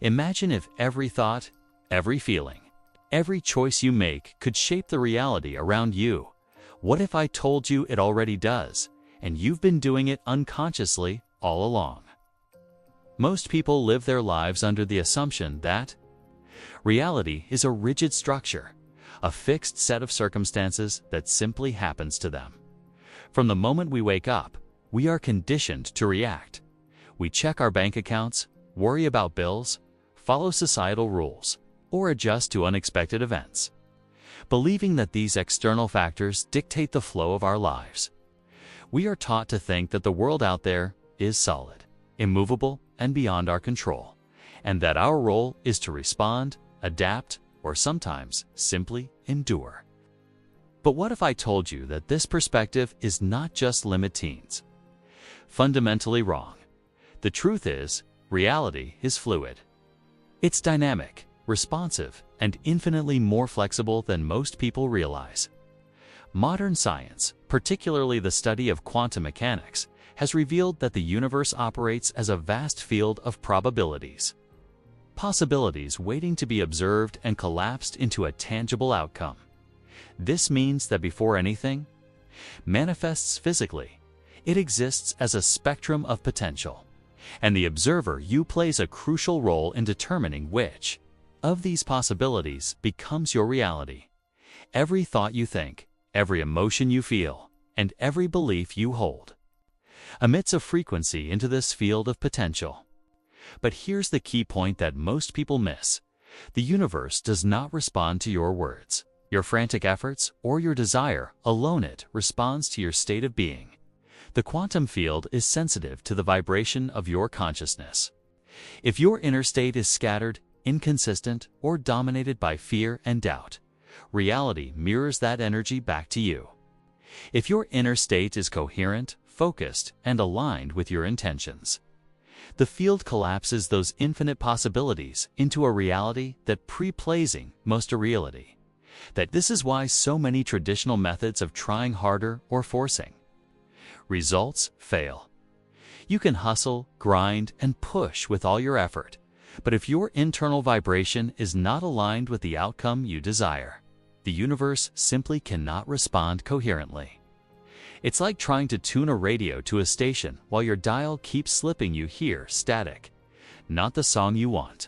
Imagine if every thought, every feeling, every choice you make could shape the reality around you. What if I told you it already does, and you've been doing it unconsciously all along? Most people live their lives under the assumption that reality is a rigid structure, a fixed set of circumstances that simply happens to them. From the moment we wake up, we are conditioned to react. We check our bank accounts, worry about bills, follow societal rules, or adjust to unexpected events, believing that these external factors dictate the flow of our lives. We are taught to think that the world out there is solid, immovable, and beyond our control, and that our role is to respond, adapt, or sometimes simply endure. But what if I told you that this perspective is not just limits? Fundamentally wrong. The truth is, reality is fluid. It's dynamic, responsive, and infinitely more flexible than most people realize. Modern science, particularly the study of quantum mechanics, has revealed that the universe operates as a vast field of probabilities. Possibilities waiting to be observed and collapsed into a tangible outcome. This means that before anything manifests physically, it exists as a spectrum of potential, and the observer you plays a crucial role in determining which of these possibilities becomes your reality. Every thought you think, every emotion you feel, and every belief you hold emits a frequency into this field of potential. But here's the key point that most people miss. The universe does not respond to your words, your frantic efforts, or your desire alone. It responds to your state of being. The quantum field is sensitive to the vibration of your consciousness. If your inner state is scattered, inconsistent, or dominated by fear and doubt, reality mirrors that energy back to you. If your inner state is coherent, focused, and aligned with your intentions, the field collapses those infinite possibilities into a reality that pre-placing most a reality. This is why so many traditional methods of trying harder or forcing results fail. You can hustle, grind, and push with all your effort, but if your internal vibration is not aligned with the outcome you desire, the universe simply cannot respond coherently. It's like trying to tune a radio to a station while your dial keeps slipping you hear static, not the song you want.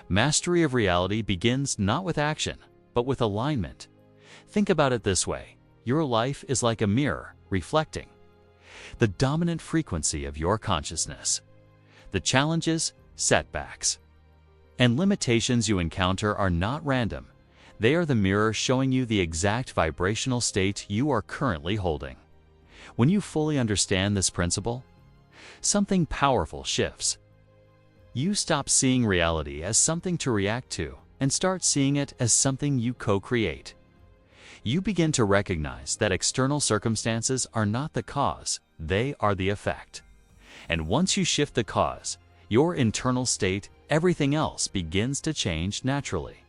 Mastery of reality begins not with action, but with alignment. Think about it this way: your life is like a mirror reflecting the dominant frequency of your consciousness. The challenges, setbacks, and limitations you encounter are not random. They are the mirror showing you the exact vibrational state you are currently holding. When you fully understand this principle, something powerful shifts. You stop seeing reality as something to react to and start seeing it as something you co-create. You begin to recognize that external circumstances are not the cause, they are the effect. And once you shift the cause, your internal state, everything else begins to change naturally.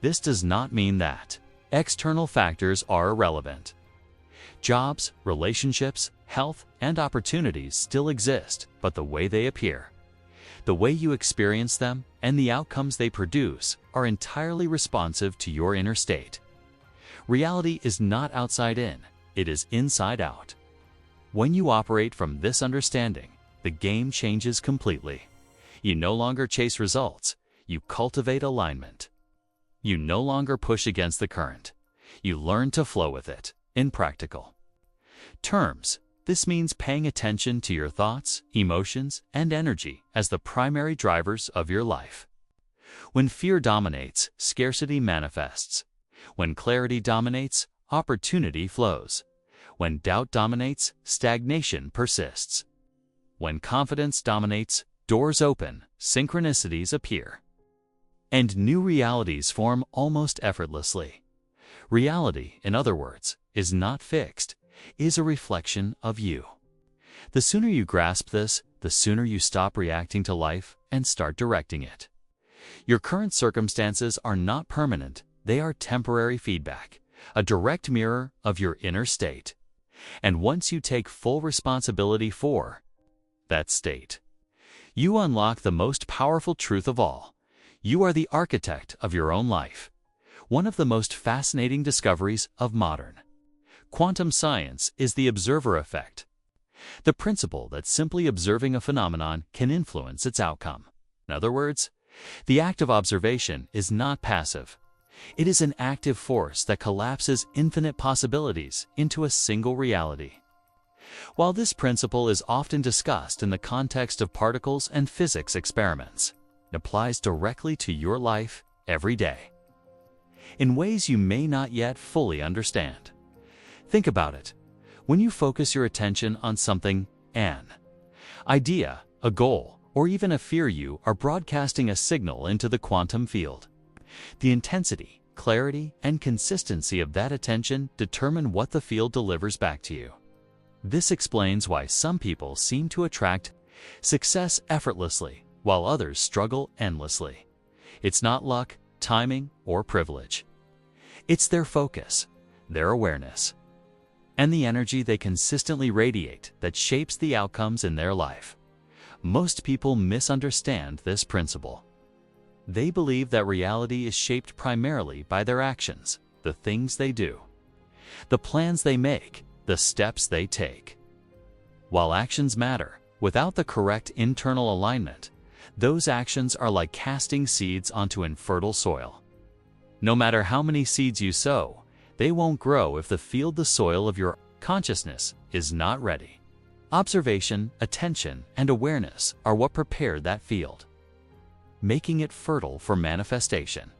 This does not mean that external factors are irrelevant. Jobs, relationships, health, and opportunities still exist, but the way they appear, the way you experience them, and the outcomes they produce are entirely responsive to your inner state. Reality is not outside in, it is inside out. When you operate from this understanding, the game changes completely. You no longer chase results, you cultivate alignment. You no longer push against the current, you learn to flow with it. In practical terms, this means paying attention to your thoughts, emotions, and energy as the primary drivers of your life. When fear dominates, scarcity manifests. When clarity dominates, opportunity flows. When doubt dominates, stagnation persists. When confidence dominates, doors open, synchronicities appear, and new realities form almost effortlessly. Reality, in other words, is not fixed, is a reflection of you. The sooner you grasp this, the sooner you stop reacting to life and start directing it. Your current circumstances are not permanent, they are temporary feedback, a direct mirror of your inner state. And once you take full responsibility for that state, You unlock the most powerful truth of all. You are the architect of your own life. One of the most fascinating discoveries of modern quantum science is the observer effect, the principle that simply observing a phenomenon can influence its outcome. In other words, the act of observation is not passive. It is an active force that collapses infinite possibilities into a single reality. While this principle is often discussed in the context of particles and physics experiments, it applies directly to your life every day, in ways you may not yet fully understand. Think about it. When you focus your attention on something, an idea, a goal, or even a fear, you are broadcasting a signal into the quantum field. The intensity, clarity, and consistency of that attention determine what the field delivers back to you. This explains why some people seem to attract success effortlessly, while others struggle endlessly. It's not luck, timing, or privilege. It's their focus, their awareness, and the energy they consistently radiate that shapes the outcomes in their life. Most people misunderstand this principle. They believe that reality is shaped primarily by their actions, the things they do, the plans they make, the steps they take. While actions matter, without the correct internal alignment, those actions are like casting seeds onto infertile soil. No matter how many seeds you sow, they won't grow if the soil of your consciousness is not ready. Observation, attention, and awareness are what prepare that field, making it fertile for manifestation.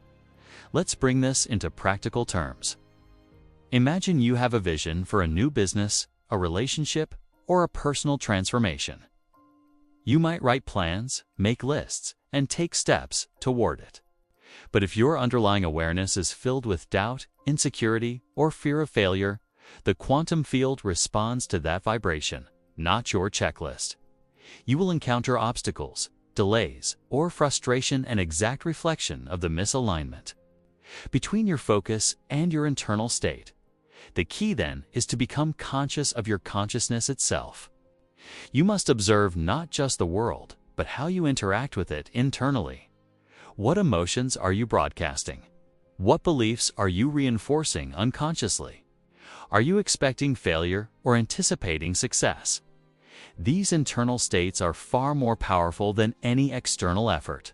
Let's bring this into practical terms. Imagine you have a vision for a new business, a relationship, or a personal transformation. You might write plans, make lists, and take steps toward it. But if your underlying awareness is filled with doubt, insecurity, or fear of failure, the quantum field responds to that vibration, not your checklist. You will encounter obstacles, delays, or frustration, an exact reflection of the misalignment between your focus and your internal state. The key then is to become conscious of your consciousness itself. You must observe not just the world, but how you interact with it internally. What emotions are you broadcasting? What beliefs are you reinforcing unconsciously? Are you expecting failure or anticipating success? These internal states are far more powerful than any external effort.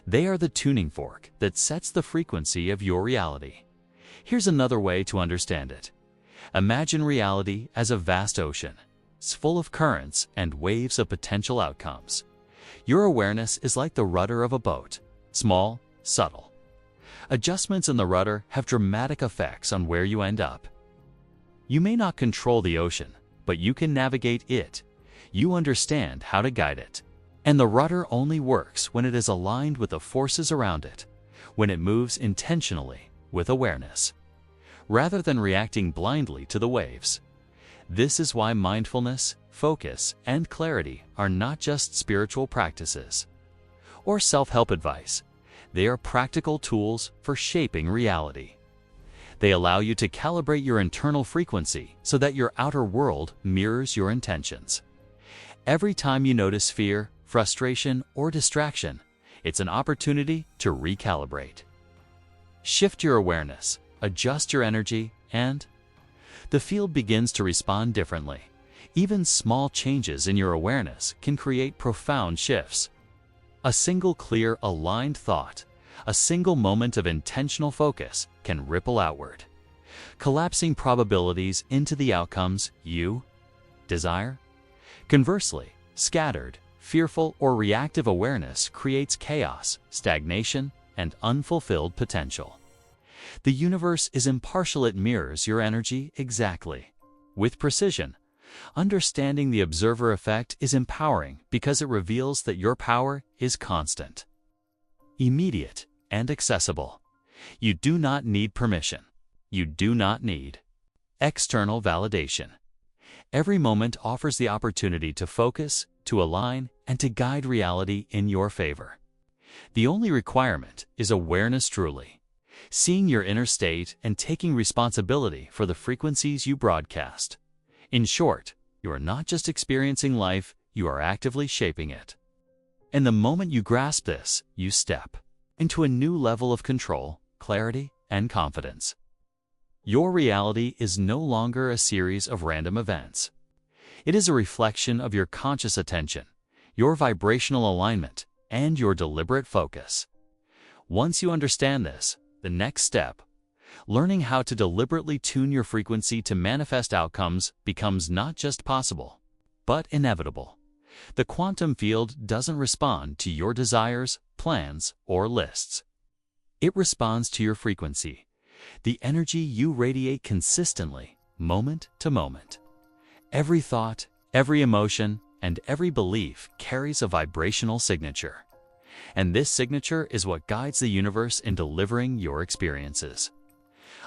They are the tuning fork that sets the frequency of your reality. Here's another way to understand it. Imagine reality as a vast ocean. It's full of currents and waves of potential outcomes. Your awareness is like the rudder of a boat, small, subtle. Adjustments in the rudder have dramatic effects on where you end up. You may not control the ocean, but you can navigate it. You understand how to guide it. And the rudder only works when it is aligned with the forces around it, when it moves intentionally with awareness, rather than reacting blindly to the waves. This is why mindfulness, focus, and clarity are not just spiritual practices or self-help advice. They are practical tools for shaping reality. They allow you to calibrate your internal frequency so that your outer world mirrors your intentions. Every time you notice fear, frustration, or distraction, it's an opportunity to recalibrate. Shift your awareness, adjust your energy, and the field begins to respond differently. Even small changes in your awareness can create profound shifts. A single clear, aligned thought, a single moment of intentional focus can ripple outward, collapsing probabilities into the outcomes you desire. Conversely, scattered, fearful, or reactive awareness creates chaos, stagnation, and unfulfilled potential. The universe is impartial. It mirrors your energy exactly, with precision. Understanding the observer effect is empowering because it reveals that your power is constant, immediate, and accessible. You do not need permission. You do not need external validation. Every moment offers the opportunity to focus, to align, and to guide reality in your favor. The only requirement is awareness, truly seeing your inner state and taking responsibility for the frequencies you broadcast. In short, you are not just experiencing life, you are actively shaping it. And the moment you grasp this, you step into a new level of control, clarity, and confidence. Your reality is no longer a series of random events. It is a reflection of your conscious attention, your vibrational alignment, and your deliberate focus. Once you understand this, the next step, learning how to deliberately tune your frequency to manifest outcomes, becomes not just possible, but inevitable. The quantum field doesn't respond to your desires, plans, or lists. It responds to your frequency, the energy you radiate consistently, moment to moment. Every thought, every emotion, and every belief carries a vibrational signature. And this signature is what guides the universe in delivering your experiences.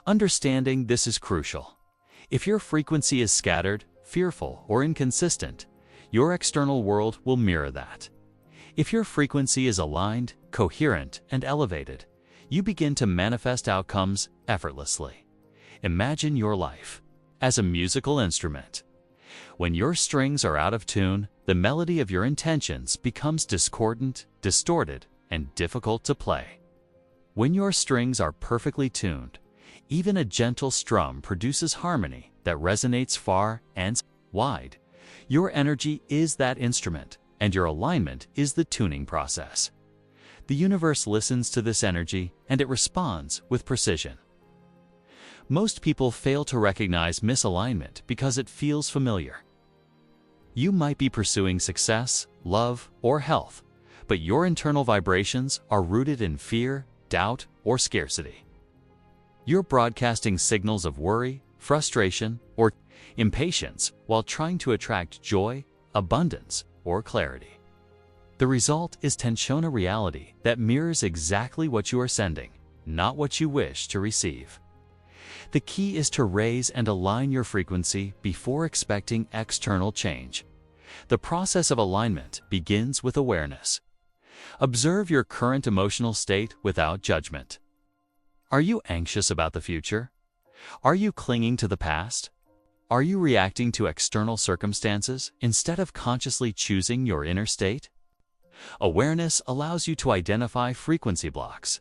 Understanding this is crucial. If your frequency is scattered, fearful, or inconsistent, your external world will mirror that. If your frequency is aligned, coherent, and elevated, you begin to manifest outcomes effortlessly. Imagine your life as a musical instrument. When your strings are out of tune, the melody of your intentions becomes discordant, distorted, and difficult to play. When your strings are perfectly tuned, even a gentle strum produces harmony that resonates far and wide. Your energy is that instrument, and your alignment is the tuning process. The universe listens to this energy, and it responds with precision. Most people fail to recognize misalignment because it feels familiar. You might be pursuing success, love, or health, but your internal vibrations are rooted in fear, doubt, or scarcity. You're broadcasting signals of worry, frustration, or impatience while trying to attract joy, abundance, or clarity. The result is tensiona reality that mirrors exactly what you are sending, not what you wish to receive. The key is to raise and align your frequency before expecting external change. The process of alignment begins with awareness. Observe your current emotional state without judgment. Are you anxious about the future? Are you clinging to the past? Are you reacting to external circumstances instead of consciously choosing your inner state? Awareness allows you to identify frequency blocks,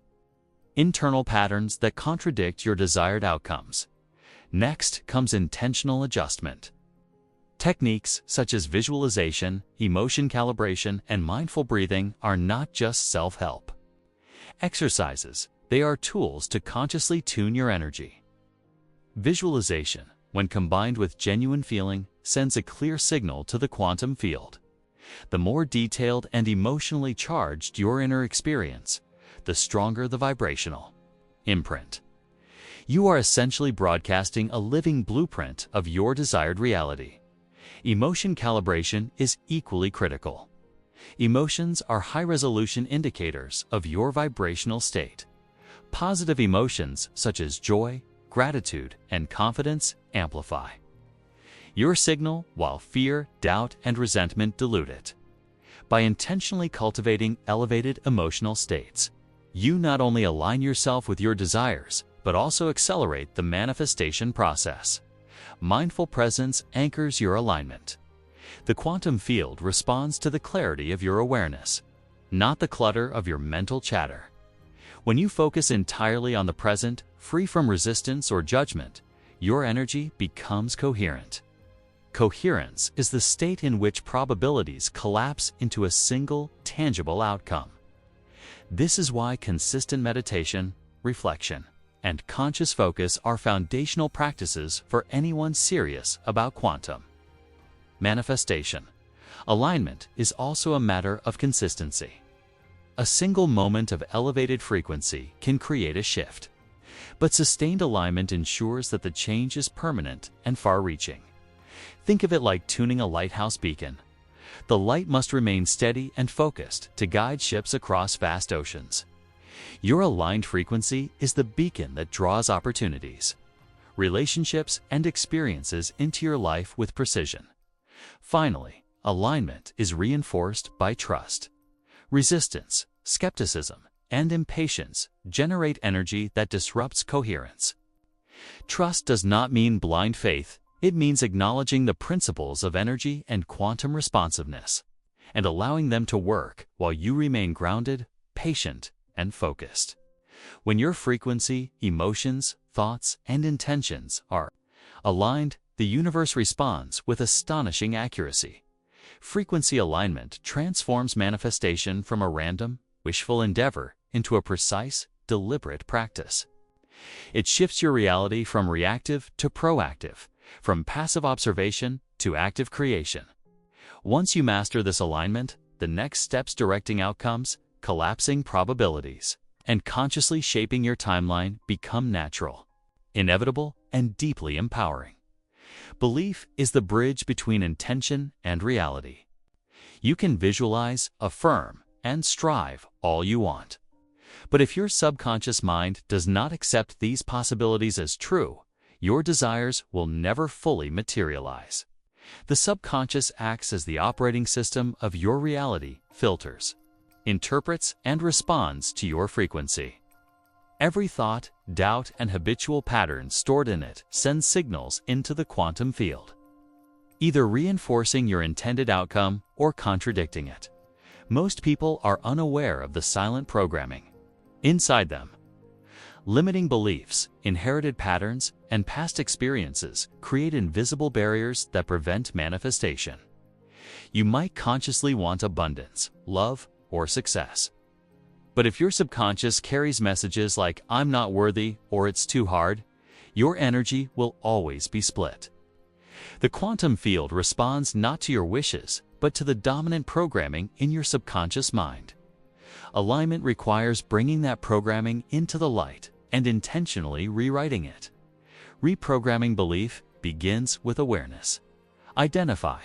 internal patterns that contradict your desired outcomes. Next comes intentional adjustment. Techniques such as visualization, emotion calibration, and mindful breathing are not just self-help exercises. They are tools to consciously tune your energy. Visualization, when combined with genuine feeling, sends a clear signal to the quantum field. The more detailed and emotionally charged your inner experience, the stronger the vibrational imprint. You are essentially broadcasting a living blueprint of your desired reality. Emotion calibration is equally critical. Emotions are high-resolution indicators of your vibrational state. Positive emotions such as joy, gratitude, and confidence amplify your signal, while fear, doubt, and resentment dilute it. By intentionally cultivating elevated emotional states, you not only align yourself with your desires, but also accelerate the manifestation process. Mindful presence anchors your alignment. The quantum field responds to the clarity of your awareness, not the clutter of your mental chatter. When you focus entirely on the present, free from resistance or judgment, your energy becomes coherent. Coherence is the state in which probabilities collapse into a single, tangible outcome. This is why consistent meditation, reflection, and conscious focus are foundational practices for anyone serious about quantum manifestation. Alignment is also a matter of consistency. A single moment of elevated frequency can create a shift, but sustained alignment ensures that the change is permanent and far-reaching. Think of it like tuning a lighthouse beacon. The light must remain steady and focused to guide ships across vast oceans. Your aligned frequency is the beacon that draws opportunities, relationships, and experiences into your life with precision. Finally, alignment is reinforced by trust. Resistance, skepticism, and impatience generate energy that disrupts coherence. Trust does not mean blind faith. It means acknowledging the principles of energy and quantum responsiveness. and allowing them to work while you remain grounded, patient, and focused. When your frequency, emotions, thoughts, and intentions are aligned, the universe responds with astonishing accuracy. Frequency alignment transforms manifestation from a random, wishful endeavor into a precise, deliberate practice. It shifts your reality from reactive to proactive, from passive observation to active creation. Once you master this alignment, the next steps directing outcomes, collapsing probabilities, and consciously shaping your timeline become natural, inevitable, and deeply empowering. Belief is the bridge between intention and reality. You can visualize, affirm, and strive all you want. But if your subconscious mind does not accept these possibilities as true, your desires will never fully materialize. The subconscious acts as the operating system of your reality, filters, interprets, and responds to your frequency. Every thought, doubt, and habitual pattern stored in it sends signals into the quantum field, either reinforcing your intended outcome or contradicting it. Most people are unaware of the silent programming inside them. Limiting beliefs, inherited patterns, and past experiences create invisible barriers that prevent manifestation. You might consciously want abundance, love, or success. But if your subconscious carries messages like "I'm not worthy" or "it's too hard," your energy will always be split. The quantum field responds not to your wishes, but to the dominant programming in your subconscious mind. Alignment requires bringing that programming into the light and intentionally rewriting it. Reprogramming belief begins with awareness. Identify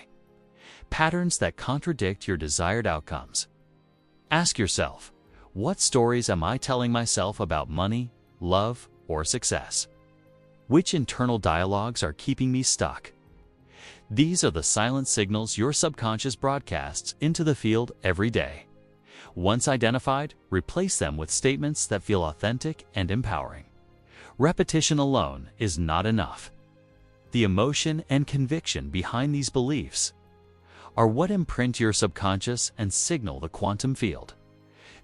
patterns that contradict your desired outcomes. Ask yourself, what stories am I telling myself about money, love, or success? Which internal dialogues are keeping me stuck? These are the silent signals your subconscious broadcasts into the field every day. Once identified, replace them with statements that feel authentic and empowering. Repetition alone is not enough. The emotion and conviction behind these beliefs are what imprint your subconscious and signal the quantum field.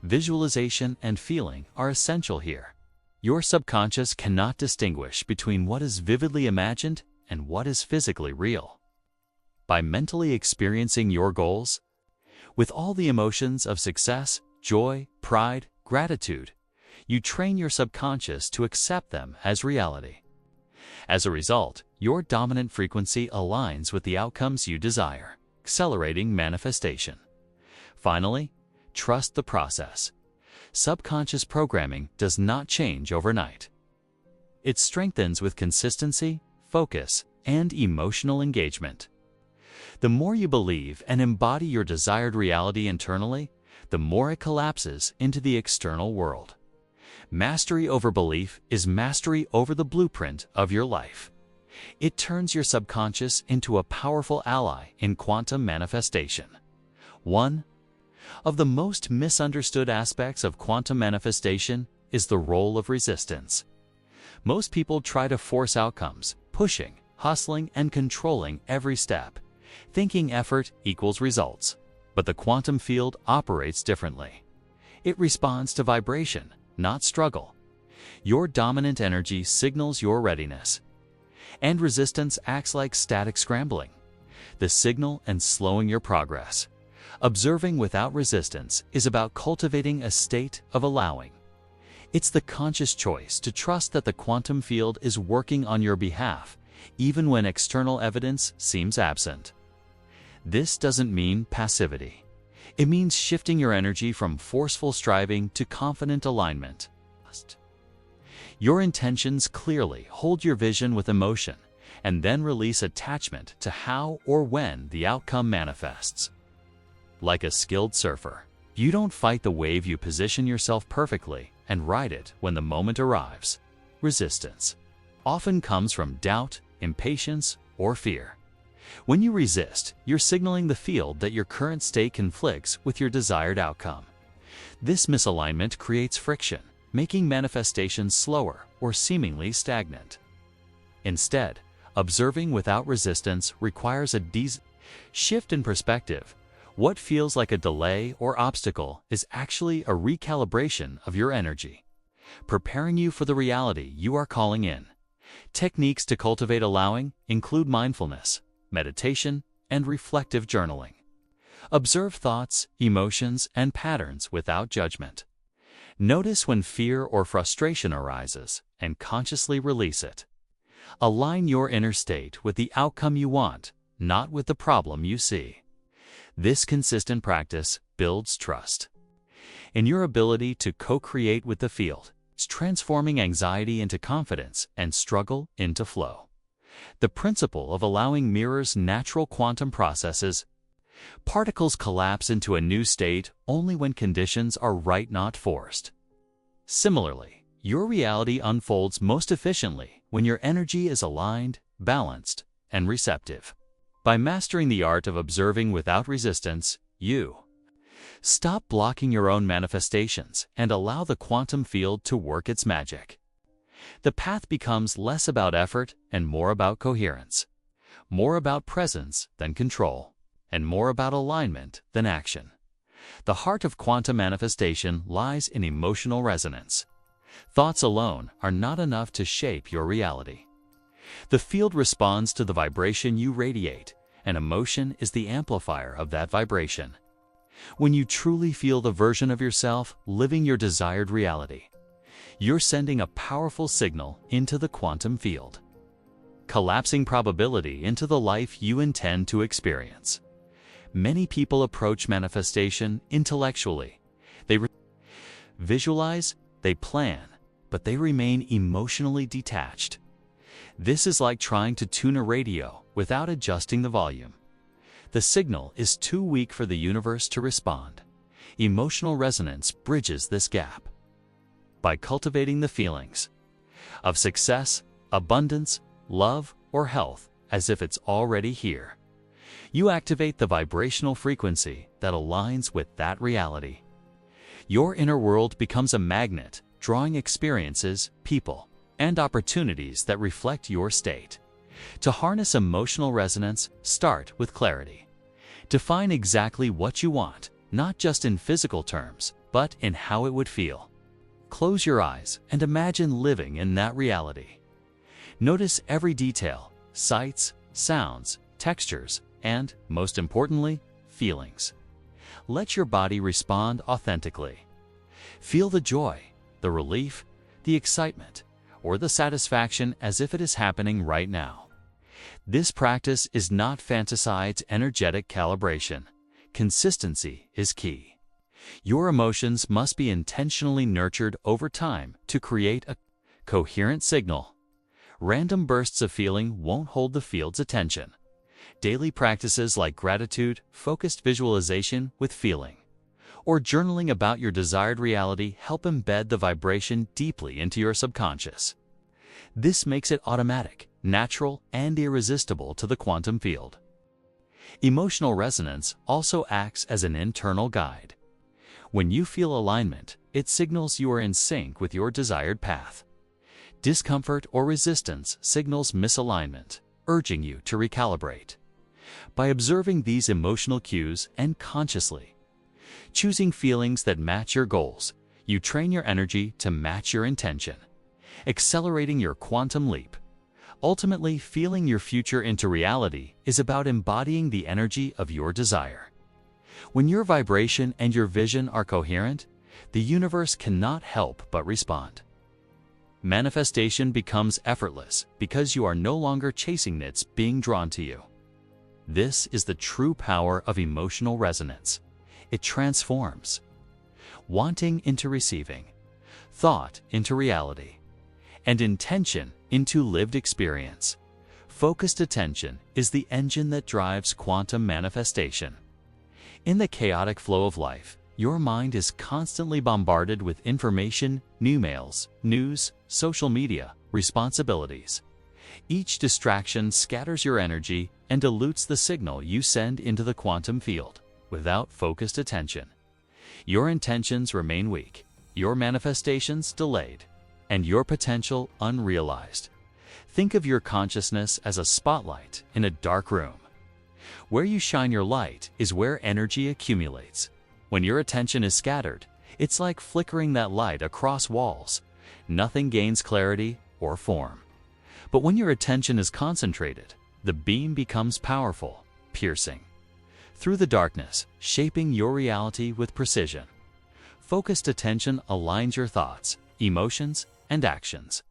Visualization and feeling are essential here. Your subconscious cannot distinguish between what is vividly imagined and what is physically real. By mentally experiencing your goals, with all the emotions of success, joy, pride, gratitude, you train your subconscious to accept them as reality. As a result, your dominant frequency aligns with the outcomes you desire, accelerating manifestation. Finally, trust the process. Subconscious programming does not change overnight. It strengthens with consistency, focus, and emotional engagement. The more you believe and embody your desired reality internally, the more it collapses into the external world. Mastery over belief is mastery over the blueprint of your life. It turns your subconscious into a powerful ally in quantum manifestation. One of the most misunderstood aspects of quantum manifestation is the role of resistance. Most people try to force outcomes, pushing, hustling, and controlling every step, thinking effort equals results. But the quantum field operates differently. It responds to vibration, not struggle. Your dominant energy signals your readiness, and resistance acts like static scrambling, the signal and slowing your progress. Observing without resistance is about cultivating a state of allowing. It's the conscious choice to trust that the quantum field is working on your behalf, even when external evidence seems absent. This doesn't mean passivity. It means shifting your energy from forceful striving to confident alignment. Your intentions clearly, hold your vision with emotion, and then release attachment to how or when the outcome manifests. Like a skilled surfer, you don't fight the wave, you position yourself perfectly and ride it when the moment arrives. Resistance often comes from doubt, impatience, or fear. When you resist, you're signaling the field that your current state conflicts with your desired outcome. This misalignment creates friction, making manifestation slower or seemingly stagnant. Instead, observing without resistance requires a shift in perspective. What feels like a delay or obstacle is actually a recalibration of your energy, preparing you for the reality you are calling in. Techniques to cultivate allowing include mindfulness, meditation, and reflective journaling. Observe thoughts, emotions, and patterns without judgment. Notice when fear or frustration arises and consciously release it. Align your inner state with the outcome you want, not with the problem you see. This consistent practice builds trust in your ability to co-create with the field. It's transforming anxiety into confidence and struggle into flow. The principle of allowing mirrors natural quantum processes. Particles collapse into a new state only when conditions are right, not forced. Similarly, your reality unfolds most efficiently when your energy is aligned, balanced, and receptive. By mastering the art of observing without resistance, you stop blocking your own manifestations and allow the quantum field to work its magic. The path becomes less about effort and more about coherence, more about presence than control, and more about alignment than action. The heart of quantum manifestation lies in emotional resonance. Thoughts alone are not enough to shape your reality. The field responds to the vibration you radiate, and emotion is the amplifier of that vibration. When you truly feel the version of yourself living your desired reality, you're sending a powerful signal into the quantum field, collapsing probability into the life you intend to experience. Many people approach manifestation intellectually. They visualize, they plan, but they remain emotionally detached. This is like trying to tune a radio without adjusting the volume. The signal is too weak for the universe to respond. Emotional resonance bridges this gap. By cultivating the feelings of success, abundance, love, or health as if it's already here, you activate the vibrational frequency that aligns with that reality. Your inner world becomes a magnet, drawing experiences, people, and opportunities that reflect your state. To harness emotional resonance, start with clarity. Define exactly what you want, not just in physical terms, but in how it would feel. Close your eyes and imagine living in that reality. Notice every detail, sights, sounds, textures, and, most importantly, feelings. Let your body respond authentically. Feel the joy, the relief, the excitement, or the satisfaction as if it is happening right now. This practice is not fantasized energetic calibration. Consistency is key. Your emotions must be intentionally nurtured over time to create a coherent signal. Random bursts of feeling won't hold the field's attention. Daily practices like gratitude, focused visualization with feeling, or journaling about your desired reality help embed the vibration deeply into your subconscious. This makes it automatic, natural, and irresistible to the quantum field. Emotional resonance also acts as an internal guide. When you feel alignment, it signals you are in sync with your desired path. Discomfort or resistance signals misalignment, urging you to recalibrate. By observing these emotional cues and consciously choosing feelings that match your goals, you train your energy to match your intention, accelerating your quantum leap. Ultimately, feeling your future into reality is about embodying the energy of your desire. When your vibration and your vision are coherent, the universe cannot help but respond. Manifestation becomes effortless because you are no longer chasing its being drawn to you. This is the true power of emotional resonance. It transforms wanting into receiving, thought into reality, and intention into lived experience. Focused attention is the engine that drives quantum manifestation. In the chaotic flow of life, your mind is constantly bombarded with information, new mails, news, social media, responsibilities. Each distraction scatters your energy and dilutes the signal you send into the quantum field. Without focused attention, your intentions remain weak, your manifestations delayed, and your potential unrealized. Think of your consciousness as a spotlight in a dark room. Where you shine your light is where energy accumulates. When your attention is scattered, it's like flickering that light across walls. Nothing gains clarity or form. But when your attention is concentrated, the beam becomes powerful, piercing through the darkness, shaping your reality with precision. Focused attention aligns your thoughts, emotions, and actions,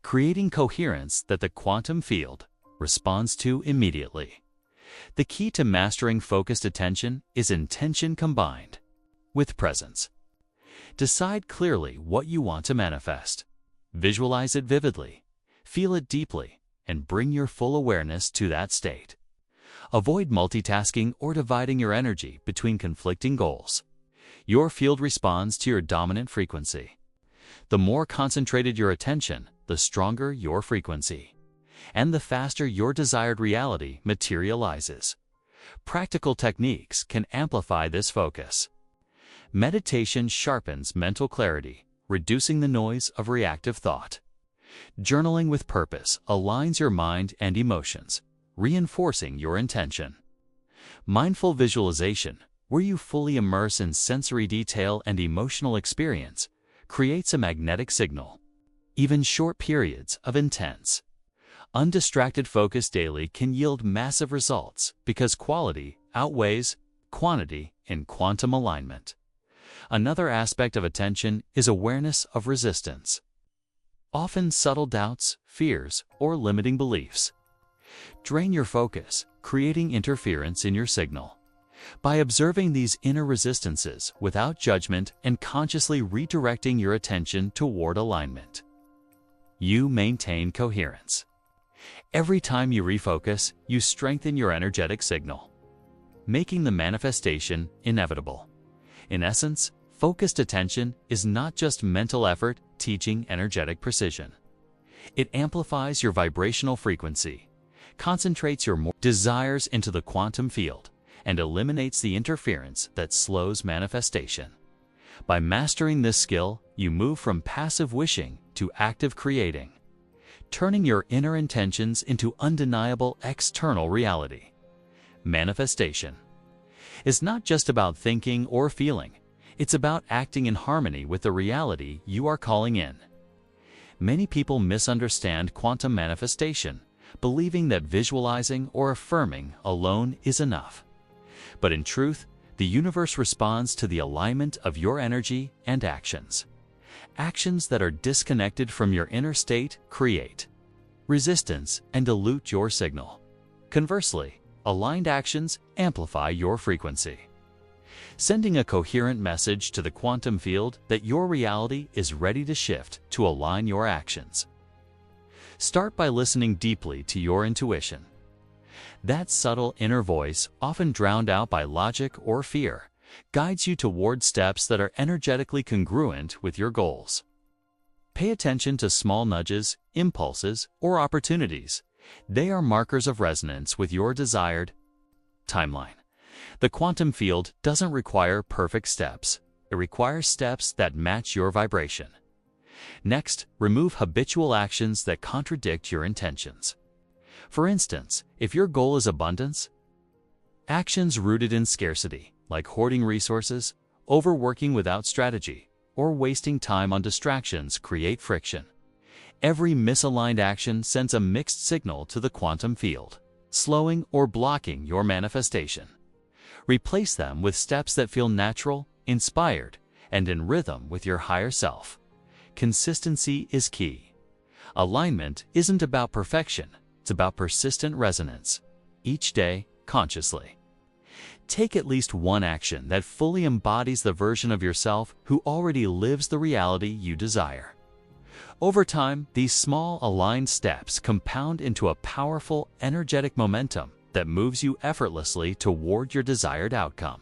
creating coherence that the quantum field responds to immediately. The key to mastering focused attention is intention combined with presence. Decide clearly what you want to manifest. Visualize it vividly, feel it deeply, and bring your full awareness to that state. Avoid multitasking or dividing your energy between conflicting goals. Your field responds to your dominant frequency. The more concentrated your attention, the stronger your frequency, and the faster your desired reality materializes. Practical techniques can amplify this focus. Meditation sharpens mental clarity, reducing the noise of reactive thought. Journaling with purpose aligns your mind and emotions, reinforcing your intention. Mindful visualization, where you fully immerse in sensory detail and emotional experience, creates a magnetic signal. Even short periods of intense, undistracted focus daily can yield massive results because quality outweighs quantity in quantum alignment. Another aspect of attention is awareness of resistance. Often subtle doubts, fears, or limiting beliefs drain your focus, creating interference in your signal. By observing these inner resistances without judgment and consciously redirecting your attention toward alignment, you maintain coherence. Every time you refocus, you strengthen your energetic signal, making the manifestation inevitable. In essence, focused attention is not just mental effort teaching energetic precision. It amplifies your vibrational frequency, concentrates your desires into the quantum field, and eliminates the interference that slows manifestation. By mastering this skill, you move from passive wishing to active creating, turning your inner intentions into undeniable external reality. Manifestation is not just about thinking or feeling. It's about acting in harmony with the reality you are calling in. Many people misunderstand quantum manifestation, believing that visualizing or affirming alone is enough. But in truth, the universe responds to the alignment of your energy and actions. Actions that are disconnected from your inner state create resistance and dilute your signal. Conversely, aligned actions amplify your frequency, sending a coherent message to the quantum field that your reality is ready to shift to align your actions. Start by listening deeply to your intuition. That subtle inner voice, often drowned out by logic or fear, guides you toward steps that are energetically congruent with your goals. Pay attention to small nudges, impulses, or opportunities. They are markers of resonance with your desired timeline. The quantum field doesn't require perfect steps. It requires steps that match your vibration. Next, remove habitual actions that contradict your intentions. For instance, if your goal is abundance, actions rooted in scarcity, like hoarding resources, overworking without strategy, or wasting time on distractions, create friction. Every misaligned action sends a mixed signal to the quantum field, slowing or blocking your manifestation. Replace them with steps that feel natural, inspired, and in rhythm with your higher self. Consistency is key. Alignment isn't about perfection, it's about persistent resonance. Each day, consciously. Take at least one action that fully embodies the version of yourself who already lives the reality you desire. Over time, these small aligned steps compound into a powerful, energetic momentum that moves you effortlessly toward your desired outcome.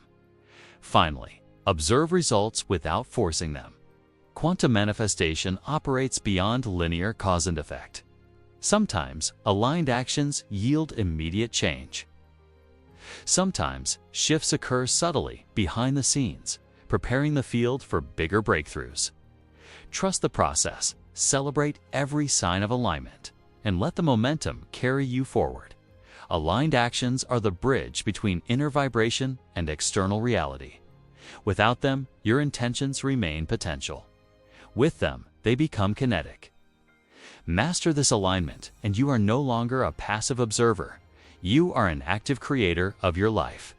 Finally, observe results without forcing them. Quantum manifestation operates beyond linear cause and effect. Sometimes, aligned actions yield immediate change. Sometimes, shifts occur subtly behind the scenes, preparing the field for bigger breakthroughs. Trust the process, celebrate every sign of alignment, and let the momentum carry you forward. Aligned actions are the bridge between inner vibration and external reality. Without them, your intentions remain potential. With them, they become kinetic. Master this alignment, and you are no longer a passive observer. You are an active creator of your life.